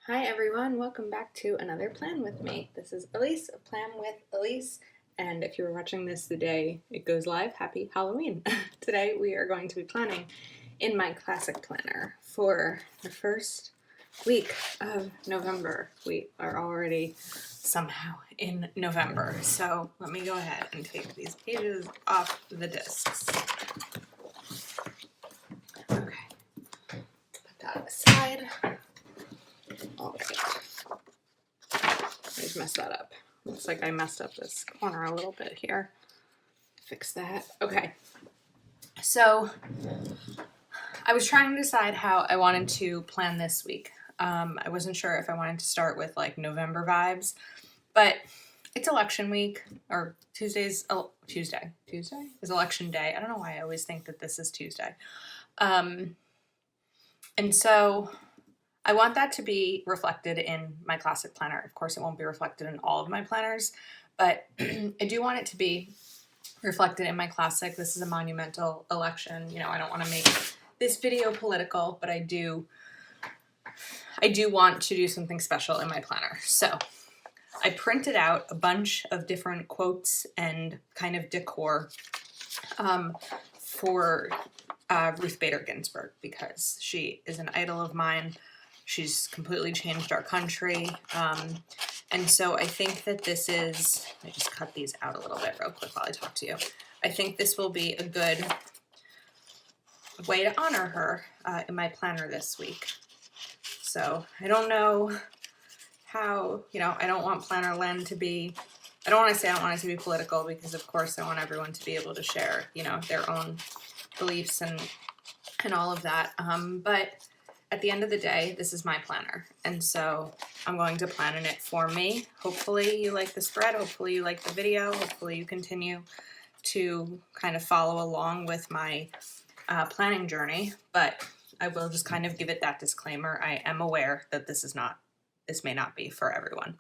Hi everyone, welcome back to another Plan With Me. This is Elise of Plan With Elise, and if you were watching this the day it goes live, happy Halloween. Today we are going to be planning in my classic planner for the first week of November. We are already somehow in November, so let me go ahead and take these pages off the discs. Okay, put that aside. All right. I just messed that up. Looks like I messed up this corner a little bit here. Fix that. Okay. So I was trying to decide how I wanted to plan this week. I wasn't sure if I wanted to start with like November vibes, but it's election week, or Tuesday is election day. I don't know why I always think that this is Tuesday. And so I want that to be reflected in my classic planner. Of course, it won't be reflected in all of my planners, but I do want it to be reflected in my classic. This is a monumental election. You know, I don't want to make this video political, but I do want to do something special in my planner. So I printed out a bunch of different quotes and kind of decor for Ruth Bader Ginsburg, because she is an idol of mine. She's completely changed our country. And so I think that this is, let me just cut these out a little bit real quick while I talk to you. I think this will be a good way to honor her in my planner this week. So I don't know how, I don't want Planner Len to be, I don't want it to be political, because of course I want everyone to be able to share, their own beliefs and all of that. But at the end of the day, this is my planner, and so I'm going to plan in it for me. Hopefully you like the spread, hopefully you like the video, hopefully you continue to kind of follow along with my planning journey, but I will just kind of give it that disclaimer. I am aware that this may not be for everyone.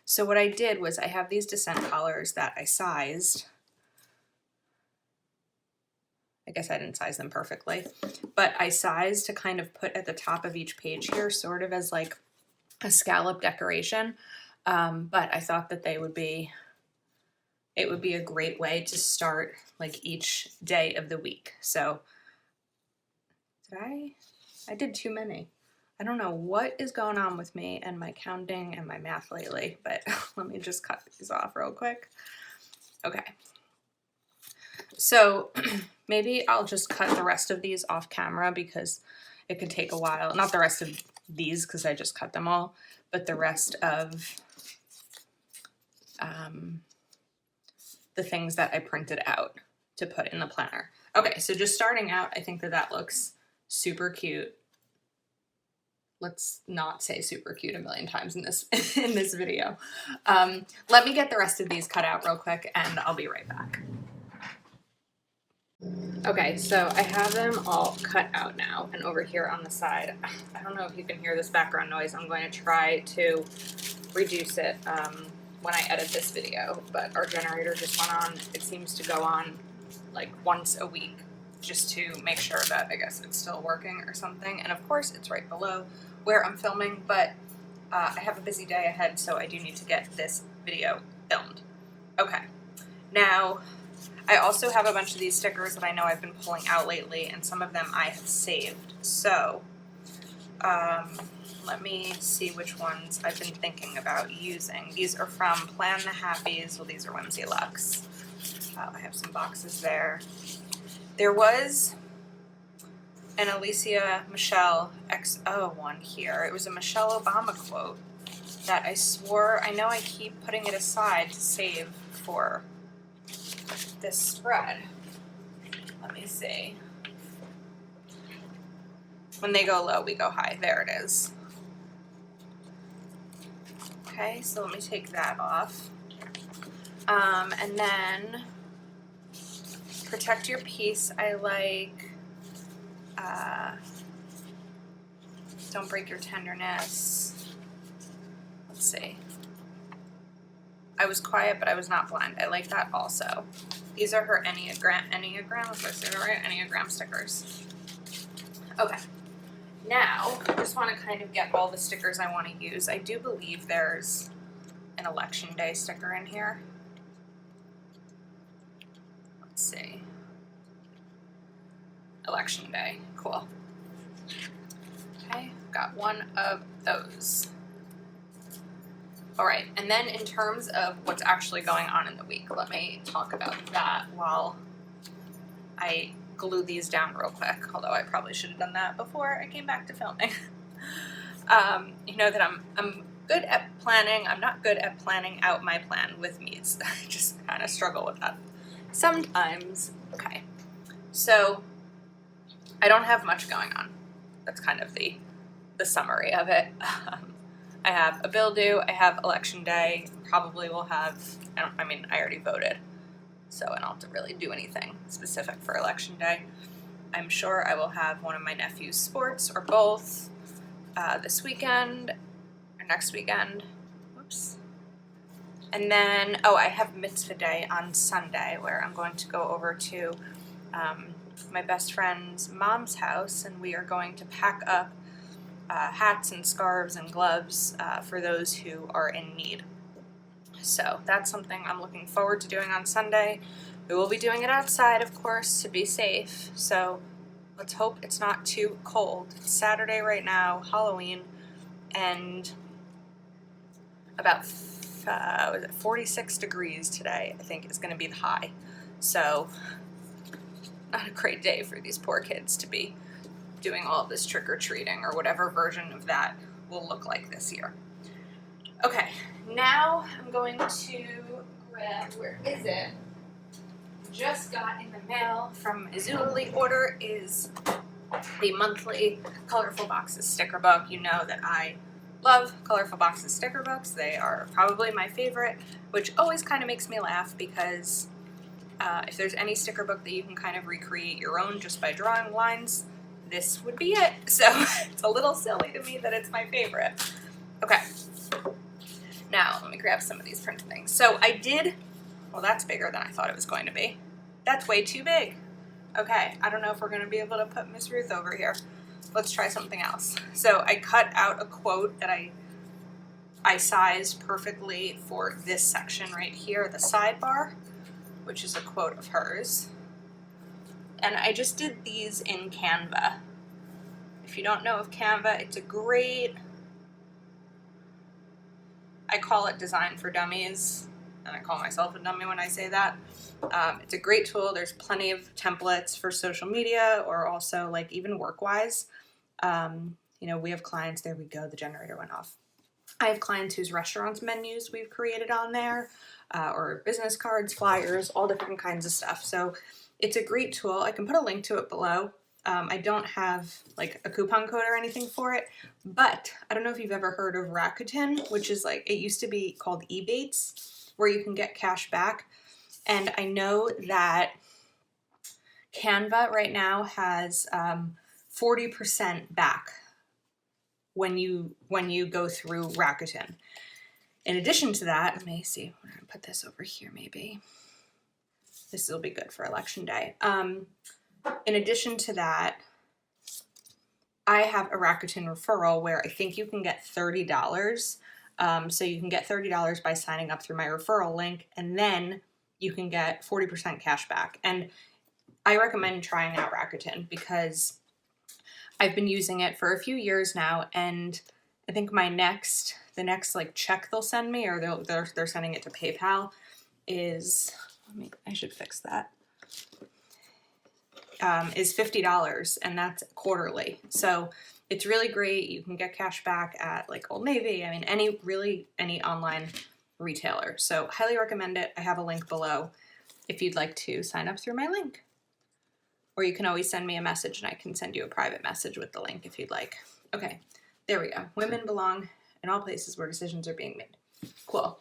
So what I did was I have these Dissent collars that I sized. I guess I didn't size them perfectly, but I sized to kind of put at the top of each page here, sort of as like a scallop decoration. But I thought that it would be a great way to start like each day of the week. So I did too many. I don't know what is going on with me and my counting and my math lately, but let me just cut these off real quick. Okay. So maybe I'll just cut the rest of these off camera, because it could take a while. Not the rest of these, because I just cut them all, but the rest of the things that I printed out to put in the planner. Okay, so just starting out, I think that looks super cute. Let's not say super cute a million times in this video. Let me get the rest of these cut out real quick, and I'll be right back. Okay, so I have them all cut out now, and over here on the side, I don't know if you can hear this background noise. I'm going to try to reduce it when I edit this video, but our generator just went on. It seems to go on like once a week, just to make sure that, I guess, it's still working or something. And of course it's right below where I'm filming, but I have a busy day ahead, so I do need to get this video filmed. Okay, now I also have a bunch of these stickers that I know I've been pulling out lately, and some of them I have saved. So let me see which ones I've been thinking about using. These are from Plan the Happies. Well, these are Whimsy Luxe. I have some boxes there. There was an Alicia Michelle XO one here. It was a Michelle Obama quote that I swore, I know I keep putting it aside to save for this spread. Let me see. When they go low, we go high. There it is. Okay, so let me take that off. And then Protect Your Peace, I like. Don't Break Your Tenderness. Let's see. I Was Quiet, but I Was Not Blind. I like that also. These are her Enneagram, if I say that right? Enneagram stickers. Okay. Now, I just want to kind of get all the stickers I want to use. I do believe there's an election day sticker in here. Let's see. Election day, cool. Okay, got one of those. All right, and then in terms of what's actually going on in the week, let me talk about that while I glue these down real quick, although I probably should have done that before I came back to filming. You know that I'm good at planning. I'm not good at planning out my plan with me's. I just kind of struggle with that sometimes. Okay, so I don't have much going on. That's kind of the summary of it. I have a bill due, I have election day, probably will have, I already voted, so I don't have to really do anything specific for election day. I'm sure I will have one of my nephew's sports, or both, this weekend, or next weekend, whoops. And then, I have mitzvah day on Sunday, where I'm going to go over to my best friend's mom's house, and we are going to pack up hats and scarves and gloves for those who are in need. So that's something I'm looking forward to doing on Sunday. We will be doing it outside, of course, to be safe. So let's hope it's not too cold. It's Saturday right now, Halloween, and about 46 degrees today, I think, is going to be the high. So not a great day for these poor kids to be doing all of this trick-or-treating, or whatever version of that will look like this year. Okay, now I'm going to grab, where is it? Just got in the mail from Izuli order is the monthly Colorful Boxes sticker book. You know that I love Colorful Boxes sticker books. They are probably my favorite, which always kind of makes me laugh because if there's any sticker book that you can kind of recreate your own just by drawing lines, this would be it. So it's a little silly to me that it's my favorite. Okay. Now, let me grab some of these print things. So I did, well, that's bigger than I thought it was going to be. That's way too big. Okay, I don't know if we're going to be able to put Miss Ruth over here. Let's try something else. So I cut out a quote that I sized perfectly for this section right here, the sidebar, which is a quote of hers. And I just did these in Canva. If you don't know of Canva, it's a great, I call it Design for Dummies, and I call myself a dummy when I say that. It's a great tool. There's plenty of templates for social media, or also like even work-wise. You know, we have clients, there we go, the generator went off. I have clients whose restaurants menus we've created on there, or business cards, flyers, all different kinds of stuff. So it's a great tool. I can put a link to it below. I don't have like a coupon code or anything for it, but I don't know if you've ever heard of Rakuten, which is like, it used to be called Ebates, where you can get cash back. And I know that Canva right now has 40% back when you go through Rakuten. In addition to that, let me see, we're gonna put this over here maybe. This will be good for election day. In addition to that, I have a Rakuten referral where I think you can get $30. So you can get $30 by signing up through my referral link, and then you can get 40% cash back. And I recommend trying out Rakuten because I've been using it for a few years now, and I think the next like check they'll send me, or they're sending it to PayPal, is, I should fix that. Is $50, and that's quarterly. So it's really great. You can get cash back at like Old Navy. I mean, any online retailer. So highly recommend it. I have a link below if you'd like to sign up through my link. Or you can always send me a message and I can send you a private message with the link if you'd like. Okay, there we go. Women belong in all places where decisions are being made. Cool.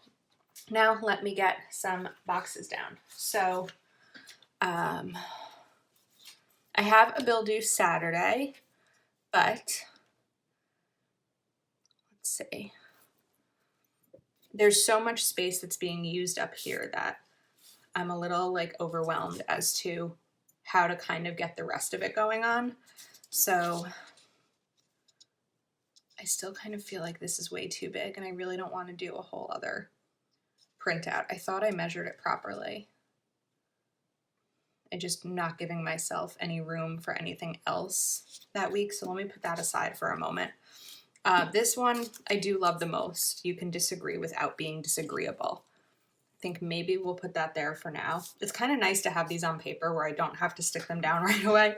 Now let me get some boxes down. So, I have a bill due Saturday, but let's see. There's so much space that's being used up here that I'm a little like overwhelmed as to how to kind of get the rest of it going on. So I still kind of feel like this is way too big and I really don't want to do a whole other printout. I thought I measured it properly. I'm just not giving myself any room for anything else that week, so let me put that aside for a moment. This one I do love the most. You can disagree without being disagreeable. I think maybe we'll put that there for now. It's kind of nice to have these on paper where I don't have to stick them down right away.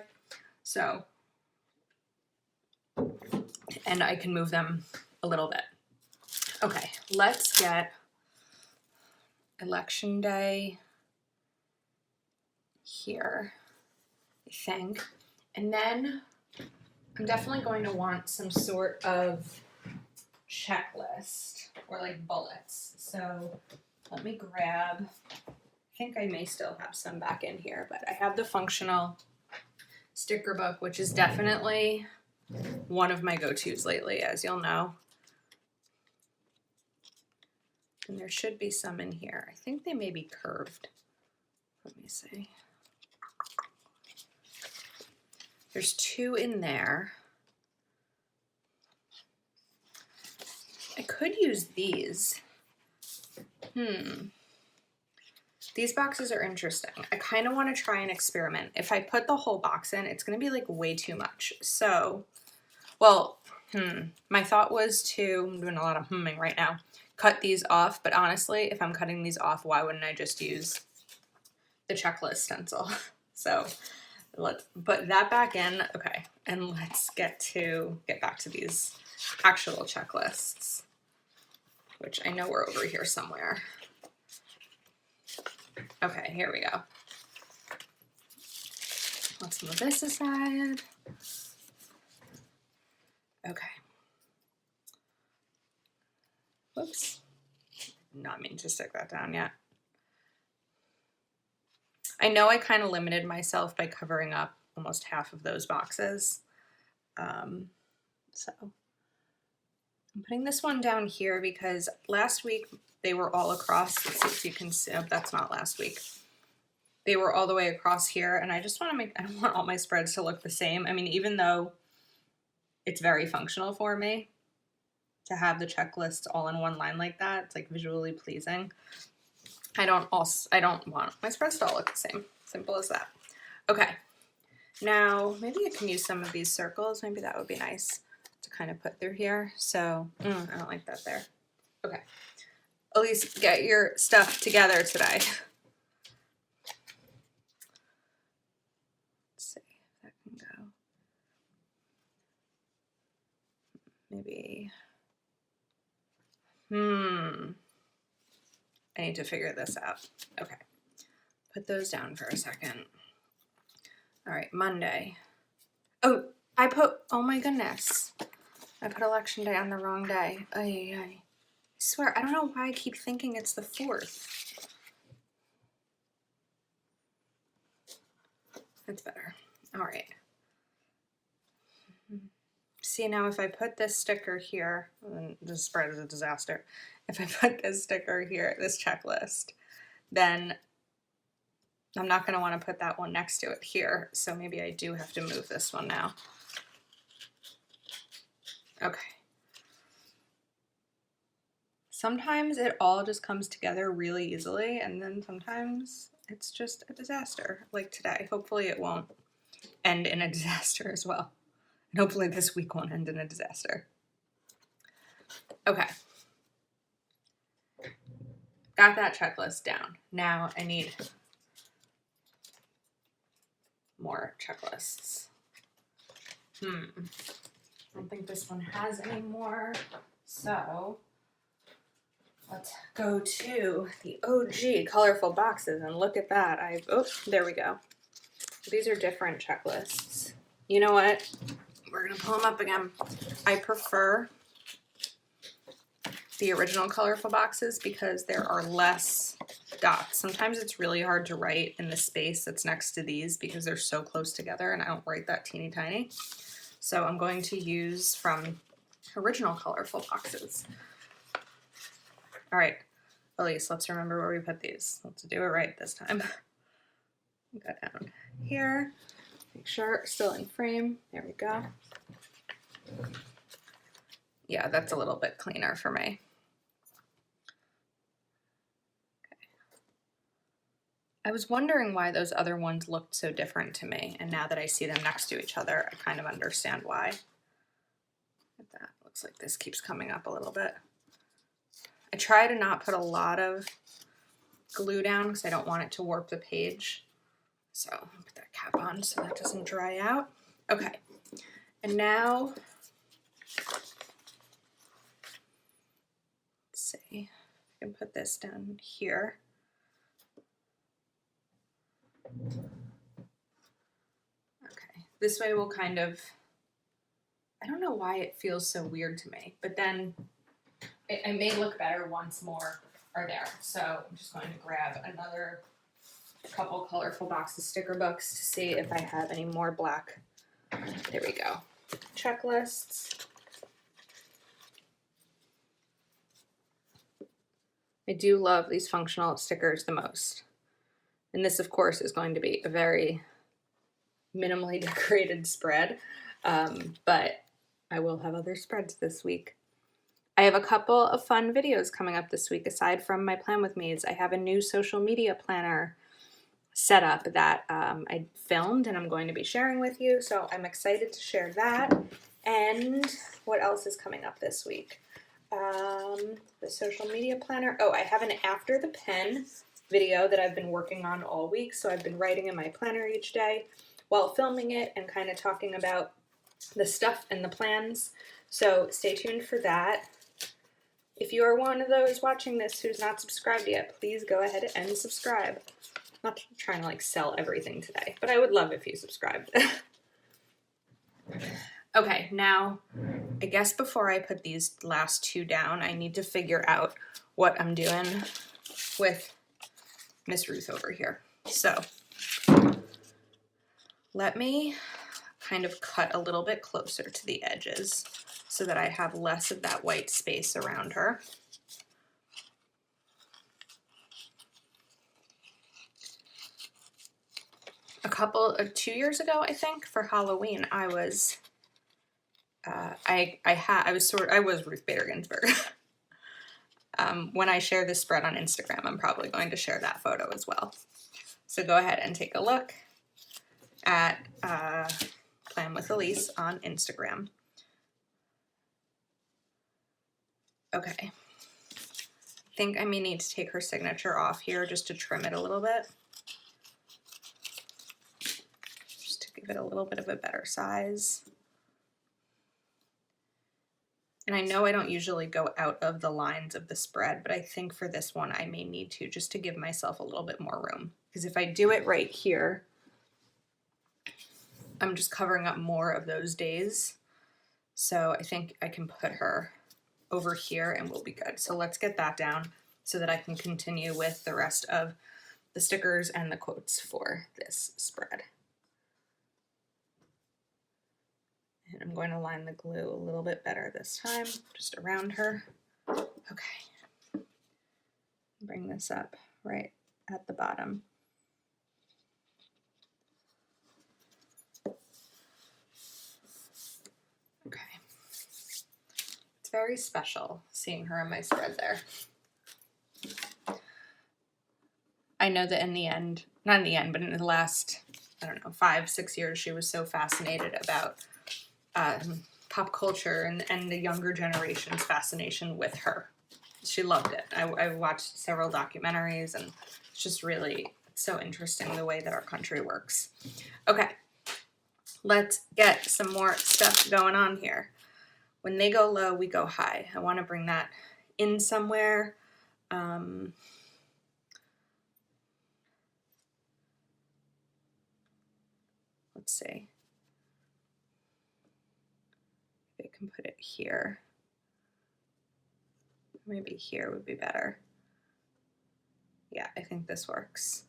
So, and I can move them a little bit. Okay, let's get Election Day here, I think. And then I'm definitely going to want some sort of checklist or like bullets. So let me grab, I think I may still have some back in here, but I have the functional sticker book, which is definitely one of my go-tos lately, as you'll know. And there should be some in here. I think they may be curved. Let me see. There's 2 in there. I could use these. These boxes are interesting. I kind of want to try and experiment. If I put the whole box in, it's going to be like way too much. So, well, my thought was to, I'm doing a lot of humming right now, cut these off. But honestly, if I'm cutting these off, why wouldn't I just use the checklist stencil? So let's put that back in. Okay, and let's get back to these actual checklists, which I know we're over here somewhere. Okay, here we go. Let's move this aside. Okay. Whoops. Not mean to stick that down yet. I know I kind of limited myself by covering up almost half of those boxes. So I'm putting this one down here because last week they were all across. Let's see if you can see. Oh, that's not last week. They were all the way across here, and I just want to make, I don't want all my spreads to look the same. I mean, even though it's very functional for me to have the checklist all in one line like that, it's like visually pleasing. I don't want my spreads to all look the same. Simple as that. Okay. Now, maybe I can use some of these circles. Maybe that would be nice to kind of put through here. So, I don't like that there. Okay. Elise, get your stuff together today. Let's see if that can go. Maybe. I need to figure this out. Okay. Put those down for a second. All right, Monday. Oh, oh my goodness. I put Election Day on the wrong day. I swear, I don't know why I keep thinking it's the 4th. That's better. All right. See, now if I put this sticker here, and this spread is a disaster. If I put this sticker here, this checklist, then I'm not going to want to put that one next to it here. So maybe I do have to move this one now. Okay. Sometimes it all just comes together really easily, and then sometimes it's just a disaster, like today. Hopefully it won't end in a disaster as well. And hopefully this week won't end in a disaster. Okay. Got that checklist down. Now I need more checklists. I don't think this one has any more. So let's go to the OG colorful boxes and look at that. Oh, there we go. These are different checklists. You know what? We're gonna pull them up again. I prefer the original colorful boxes because there are less dots. Sometimes it's really hard to write in the space that's next to these because they're so close together and I don't write that teeny tiny. So I'm going to use from original colorful boxes. All right, Elise, let's remember where we put these. Let's do it right this time. Go down here, make sure it's still in frame. There we go. Yeah, that's a little bit cleaner for me. Okay. I was wondering why those other ones looked so different to me, and now that I see them next to each other, I kind of understand why. That looks like this keeps coming up a little bit. I try to not put a lot of glue down because I don't want it to warp the page. So I'll put that cap on so that doesn't dry out. Okay, and now, let's see, I can put this down here. Okay, this way we'll kind of, I don't know why it feels so weird to me, but then it may look better once more are there. So I'm just going to grab another couple colorful boxes, sticker books, to see if I have any more black. There we go. Checklists. I do love these functional stickers the most. And this, of course, is going to be a very minimally decorated spread, but I will have other spreads this week. I have a couple of fun videos coming up this week. Aside from my Plan With Me's, I have a new social media planner set up that I filmed and I'm going to be sharing with you. So I'm excited to share that. And what else is coming up this week? The social media planner. Oh, I have an After the Pen video that I've been working on all week. So I've been writing in my planner each day while filming it and kind of talking about the stuff and the plans. So stay tuned for that. If you are one of those watching this who's not subscribed yet, please go ahead and subscribe. I'm not trying to like sell everything today, but I would love if you subscribed. Okay, now I guess before I put these last two down, I need to figure out what I'm doing with Miss Ruth over here. So let me kind of cut a little bit closer to the edges so that I have less of that white space around her. Two years ago, I think, for Halloween, I was Ruth Bader Ginsburg. When I share this spread on Instagram, I'm probably going to share that photo as well. So go ahead and take a look at Plan with Elise on Instagram. Okay. I think I may need to take her signature off here just to trim it a little bit. Just to give it a little bit of a better size. And I know I don't usually go out of the lines of the spread, but I think for this one I may need to, just to give myself a little bit more room. Because if I do it right here, I'm just covering up more of those days. So I think I can put her over here and we'll be good. So let's get that down so that I can continue with the rest of the stickers and the quotes for this spread. And I'm going to line the glue a little bit better this time, just around her. Okay. Bring this up right at the bottom. Okay. It's very special seeing her on my spread there. I know that in the end, not in the end, but in the last, I don't know, 5-6 years, she was so fascinated about pop culture and the younger generation's fascination with her. She loved it. I watched several documentaries and it's just really so interesting the way that our country works. Okay, let's get some more stuff going on here. When they go low, we go high. I want to bring that in somewhere. Let's see. I can put it here. Maybe here would be better. Yeah, I think this works.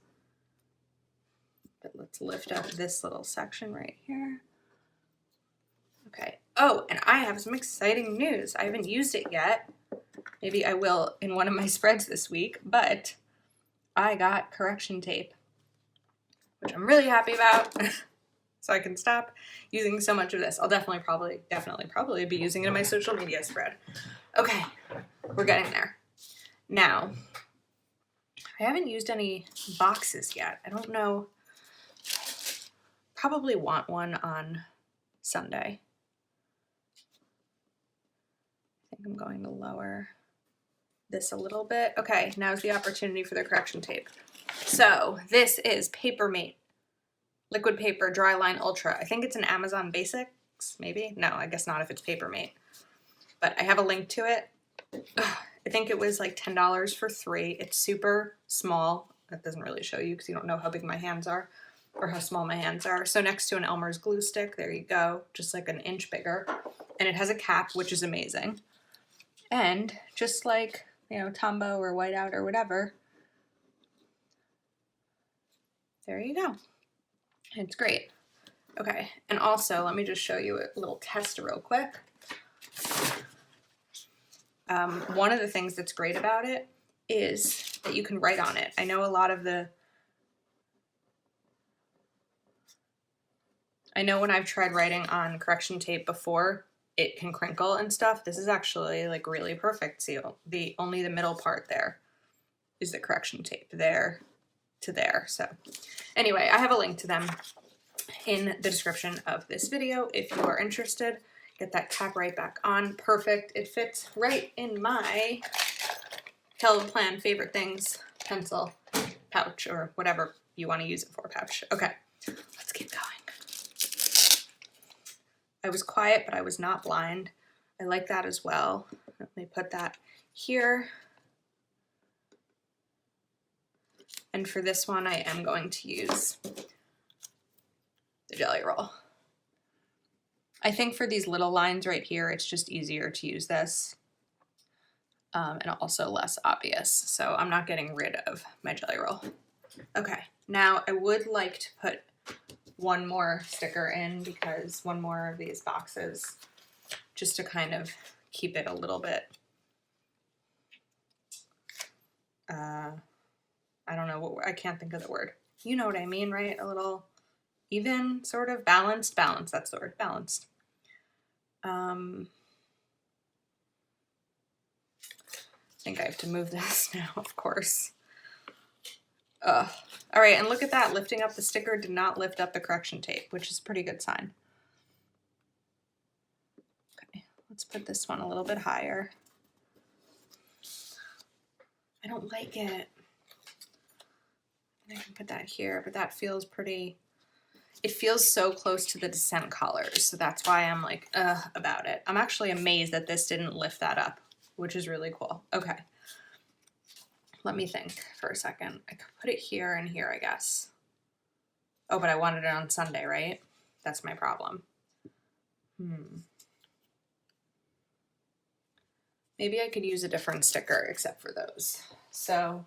But let's lift up this little section right here. Okay. Oh, and I have some exciting news. I haven't used it yet. Maybe I will in one of my spreads this week, but I got correction tape, which I'm really happy about. so I can stop using so much of this. I'll definitely probably be using it in my social media spread. Okay, we're getting there. Now, I haven't used any boxes yet. I don't know. Probably want one on Sunday. I think I'm going to lower this a little bit. Okay, now's the opportunity for the correction tape. So this is Papermate Liquid Paper Dry Line Ultra. I think it's an Amazon Basics, maybe? No, I guess not if it's Papermate. But I have a link to it. I think it was like $10 for 3. It's super small. That doesn't really show you because you don't know how big my hands are or how small my hands are. So next to an Elmer's glue stick, there you go, just like an inch bigger. And it has a cap, which is amazing. And just like, you know, Tombow or Whiteout or whatever, there you go. It's great. Okay, and also let me just show you a little test real quick. One of the things that's great about it is that you can write on it. I know a lot of I know when I've tried writing on correction tape before, it can crinkle and stuff. This is actually like really perfect seal. Only the middle part there is the correction tape, there to there. So anyway, I have a link to them in the description of this video if you are interested. Get that cap right back on. Perfect. It fits right in my Caleb Plan favorite things pencil pouch, or whatever you want to use it for pouch. Okay, let's keep going. I was quiet, but I was not blind. I like that as well. Let me put that here. And for this one, I am going to use the Jelly Roll. I think for these little lines right here, it's just easier to use this. And also less obvious. So I'm not getting rid of my Jelly Roll. Okay, now I would like to put one more sticker in, because one more of these boxes, just to kind of keep it a little bit, I don't know, I can't think of the word. You know what I mean, right? A little even, sort of balanced, that's the word, balanced. I think I have to move this now, of course. All right, and look at that. Lifting up the sticker did not lift up the correction tape, which is a pretty good sign. Okay, let's put this one a little bit higher. I don't like it. I can put that here, but that feels pretty, it feels so close to the Descent colors, so that's why I'm like, about it. I'm actually amazed that this didn't lift that up, which is really cool. Okay. Let me think for a second. I could put it here and here, I guess. Oh, but I wanted it on Sunday, right? That's my problem. Maybe I could use a different sticker except for those. So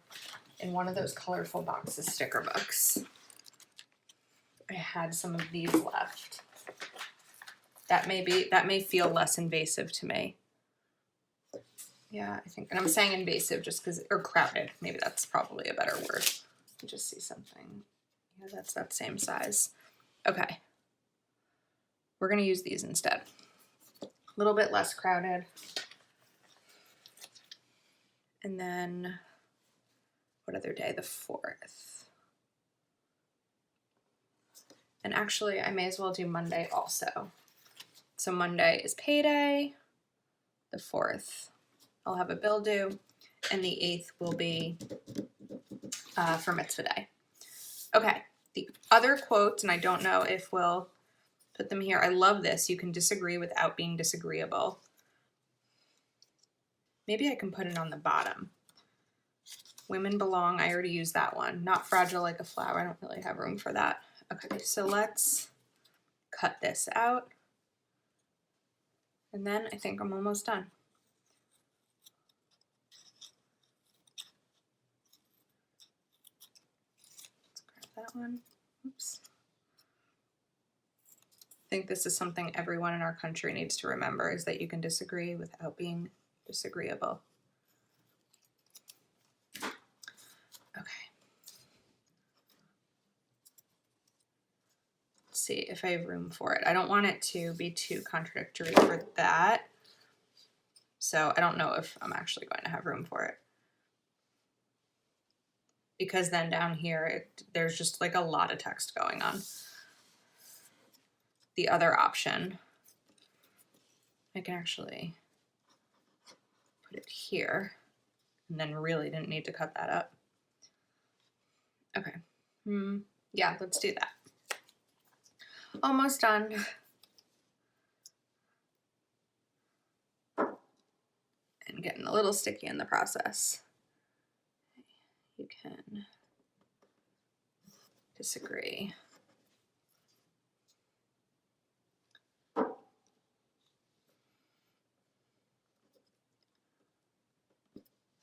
in one of those colorful boxes, sticker books, I had some of these left. That may feel less invasive to me. Yeah, I think, and I'm saying invasive just because, or crowded, maybe that's probably a better word. Let me just see something. Yeah, that's that same size. Okay. We're going to use these instead. A little bit less crowded. And then, what other day? The 4th. And actually, I may as well do Monday also. So Monday is payday. The 4th, I'll have a bill due. And the 8th will be for Mitzvah Day. Okay, the other quotes, and I don't know if we'll put them here. I love this. You can disagree without being disagreeable. Maybe I can put it on the bottom. Women belong. I already used that one. Not fragile like a flower. I don't really have room for that. Okay, so let's cut this out. And then I think I'm almost done. Let's grab that one. Oops. I think this is something everyone in our country needs to remember, is that you can disagree without being disagreeable. Okay. Let's see if I have room for it. I don't want it to be too contradictory for that. So I don't know if I'm actually going to have room for it. Because then down here, there's just like a lot of text going on. The other option, I can actually put it here and then really didn't need to cut that up. Okay. Yeah, let's do that. Almost done. And getting a little sticky in the process. You can disagree.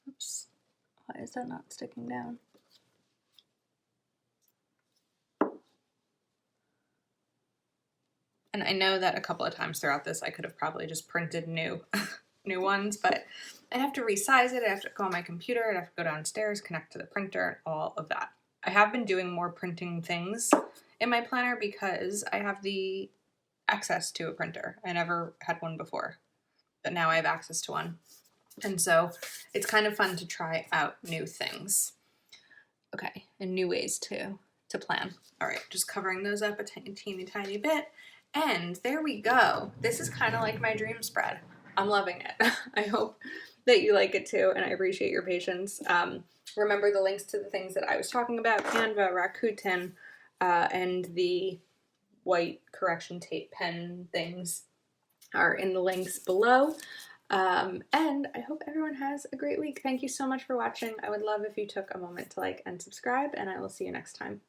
Oops. Why is that not sticking down? And I know that a couple of times throughout this I could have probably just printed new ones, but I'd have to resize it, I'd have to go on my computer, I'd have to go downstairs, connect to the printer, all of that. I have been doing more printing things in my planner because I have the access to a printer. I never had one before, but now I have access to one. And so it's kind of fun to try out new things. Okay, and new ways to plan. All right, just covering those up a teeny tiny bit. And there we go. This is kind of like my dream spread. I'm loving it. I hope that you like it too, and I appreciate your patience. Remember the links to the things that I was talking about, Canva, Rakuten, and the white correction tape pen things are in the links below. And I hope everyone has a great week. Thank you so much for watching. I would love if you took a moment to like and subscribe, and I will see you next time.